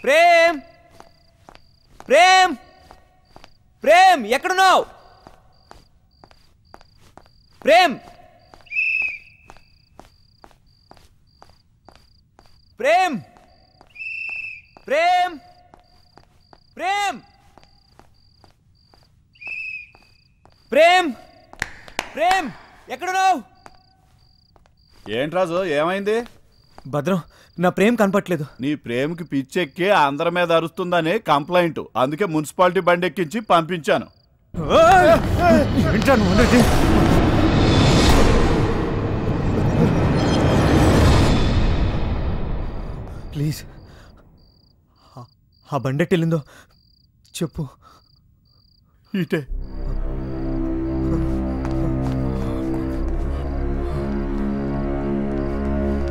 ప్రేమ్ ప్రేమ్ ప్రేమ్ ఎక్కడున్నావు? ప్రేమ్ ప్రేమ్ ప్రేమ్ ప్రేమ్ ప్రేమ్ ప్రేమ్ ఎక్కడున్నావు? ఏంటి రాజు, ఏమైంది? భద్రం, నా ప్రేమ్ కనపట్లేదు. నీ ప్రేమకి పిచ్చెక్కి అందరి మీద అరుస్తుందని కంప్లైంట్. అందుకే మున్సిపాలిటీ బండి ఎక్కించి పంపించాను. ప్లీజ్, ఆ బండి ఎట్టెళ్ళిందో చెప్పు. ఇటే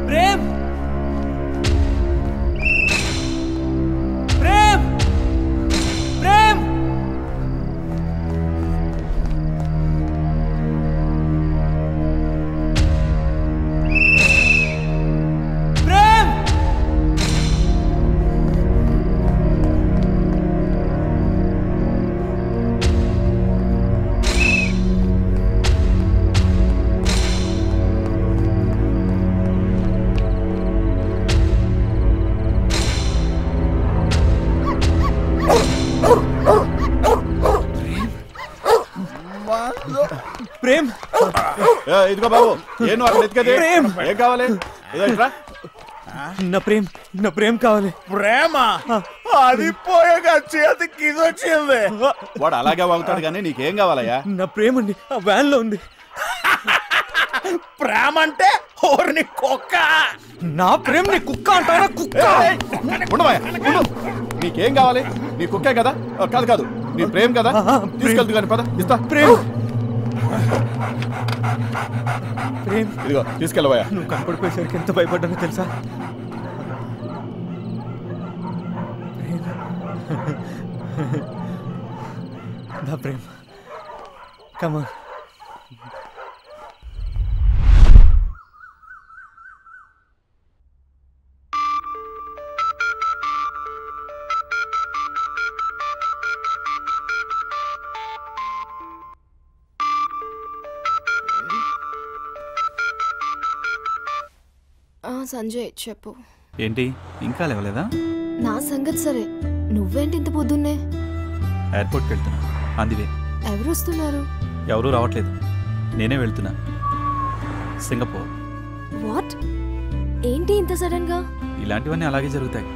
ప్రేమ్ ప్రేమ్ ప్రేమ్ ప్రేమ్ ప్రేమ్ ఇదిగో బాబు, ఏను అక్కడ ఎత్తుకది. ఏం కావాలి? నా ప్రేమ్ కావాలి. ప్రేమ అది పోయాక చేతికి ఇది వచ్చింది. వాడు అలాగే వాగుతాడు కానీ నీకేం కావాలయ్యా? నా ప్రేమ అండి ఆ వ్యాన్ లో ఉంది. ప్రేమ అంటే ఓర్ని కుక్క. నా ప్రేమ నీ కుక్క అంటారా? కుక్క నీకేం కావాలి? నీ కుక్కే కదా? కాదు కాదు, నీ ప్రేమ కదా. తీసుకెళ్తు కానీ పద, ఇస్తా. ప్రేమ్ ప్రేమ్ ఇదిగో తీసుకెళ్ళవయ్యా. నువ్వు కనపడిపోయేసరికి ఎంత భయపడ్డానో తెలుసా? నా ప్రేమ్ కమాన్. సంజయ్ చెప్పు. ఏంటి ఇంకా లేవలేదా? నా సంగతి సరే, నువ్వేంటి ఇంత పొద్దున్నే? ఎయిర్పోర్ట్కి వెళ్తున్నా, అందువే. ఎవరు వస్తున్నారు? ఎవరూ రావట్లేదు, నేనే వెళ్తున్నా. సింగపూర్. వాట్? ఏంటి ఇంత సడన్ గా? ఇలాంటివన్నీ అలాగే జరుగుతాయి.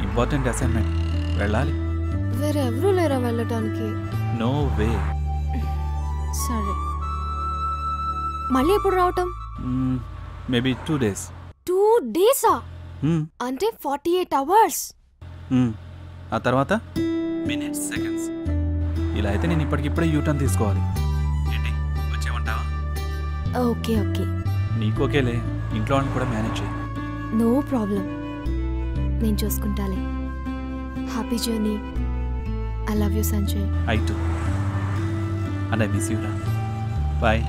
ఇంపార్టెంట్ అసైన్మెంట్, వెళ్ళాలి. వేరే ఎవరూ లేరా వెళ్ళటానికి? No way. సరే, మళ్ళీ ఎప్పుడు రావటం? Maybe 2 days. 2 days? అంటే 48 hours. ఆ తర్వాత మినిట్స్, సెకండ్స్. ఇలా అయితే నేను ఇప్పటికిప్పుడే యూటర్న్ తీసుకోవాలి. ఏంటి వచ్చేమంటావా? ఓకే ఓకే, నీకు ఓకేలే, ఇంట్లో వాళ్ళని కూడా మేనేజ్ చేయి. నో ప్రాబ్లం, నేను చూసుకుంటాలే. Happy journey. I love you Sanjay. I too, and I miss you రా. బాయ్.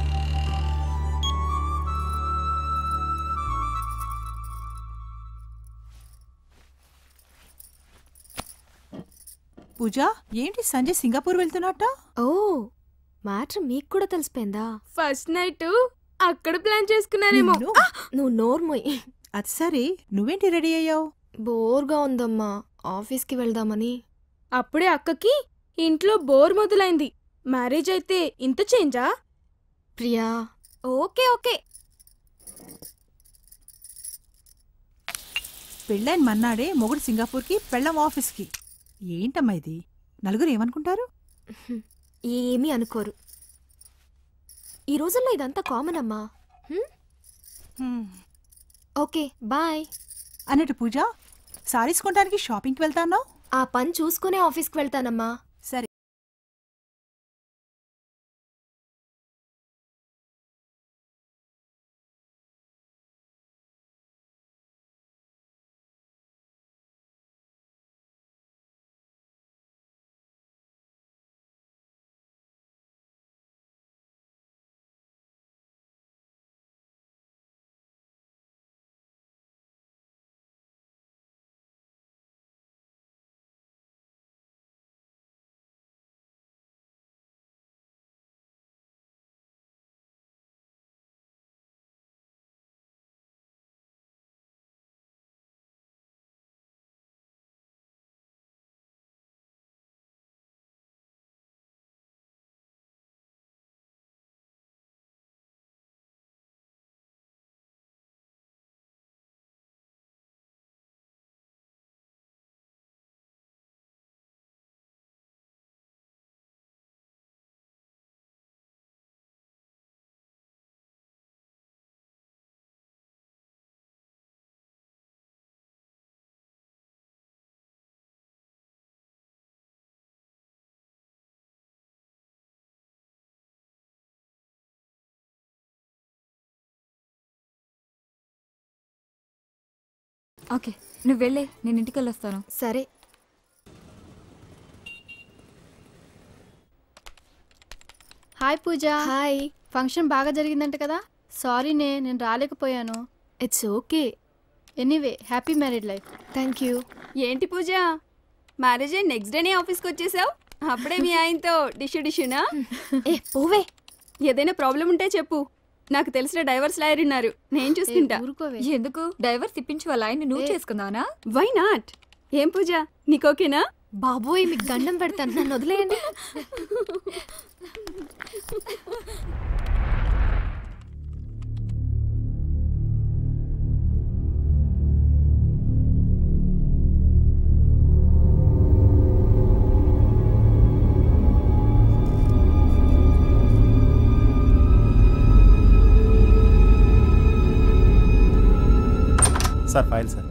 పూజ, ఏంటి సంజయ్ సింగపూర్ వెళ్తున్నట్ట? ఓ, మ్యాటర్ మీకు కూడా తెలిసిపోయిందా? ఫస్ట్ నైట్ అక్కడ ప్లాన్ చేసుకున్నారేమో. నువ్వు నోర్మోయ్. అది సరే, నువ్వేంటి రెడీ అయ్యావు? బోర్గా ఉందమ్మా, ఆఫీస్కి వెళ్దామని. అప్పుడే అక్కకి ఇంట్లో బోర్ మొదలైంది. మ్యారేజ్ అయితే ఇంత చేంజా? Priya, okay okay. పెళ్ళైన మన్నాడే మొగుడు సింగపూర్కి, పెళ్ళం ఆఫీస్కి. ఏంటమ్మా ఇది? నలుగురు ఏమనుకుంటారు? ఏమీ అనుకోరు. ఈ రోజుల్లో ఇదంతా కామన్ అమ్మా. Okay bye. అన్నట్టు పూజ, సారీస్ కొనడానికి షాపింగ్కి వెళ్తాను. ఆ పని చూసుకునే ఆఫీస్కి వెళ్తానమ్మా. సరే. ఓకే నువ్వు వెళ్ళే, నేను ఇంటికి వెళ్ళొస్తాను. సరే. హాయ్ పూజ. హాయ్. ఫంక్షన్ బాగా జరిగిందంట కదా. సారీ నేను రాలేకపోయాను. It's okay. Anyway happy married life. Thank you. ఏంటి పూజ, మ్యారేజ్ అయ్యి నెక్స్ట్ డేనే ఆఫీస్కి వచ్చేసావు? అప్పుడే మీ ఆయనతో డిష్యునా? ఏ పోవే. ఏదైనా ప్రాబ్లం ఉంటే చెప్పు, నాకు తెలిసిన డైవర్స్ లాయర్ ఉన్నారు, నేను చూసుకుంటా. ఎందుకు డైవర్స్ ఇప్పించి వాళ్ళ ఆయన్ని నువ్వు చేసుకుందావనా? Why not? ఏం పూజ, నీకు ఓకేనా? బాబోయ్ మీకు దండం పెడతాను, నన్ను వదిలేయండి. Sir file sir.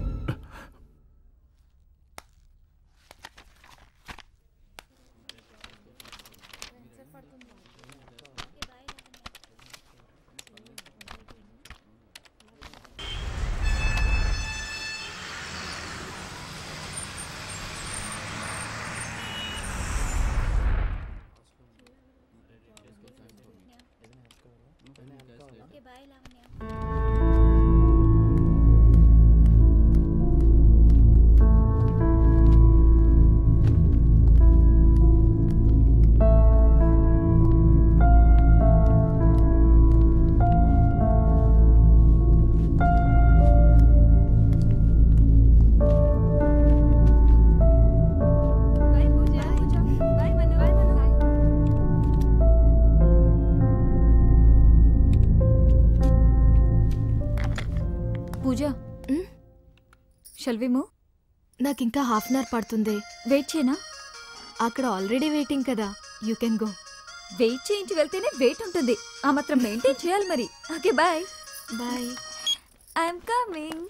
Pooja shall we move? నాకు ఇంకా హాఫ్ అన్ అవర్ పడుతుంది. వెయిట్ చేయనా? అక్కడ ఆల్రెడీ వెయిటింగ్ కదా, యూ కెన్ గో. వెయిట్ చేయించి వెళ్తేనే వెయిట్ ఉంటుంది, ఆ మాత్రం మెయింటైన్ చేయాలి మరి. Okay bye. Bye. I'm coming.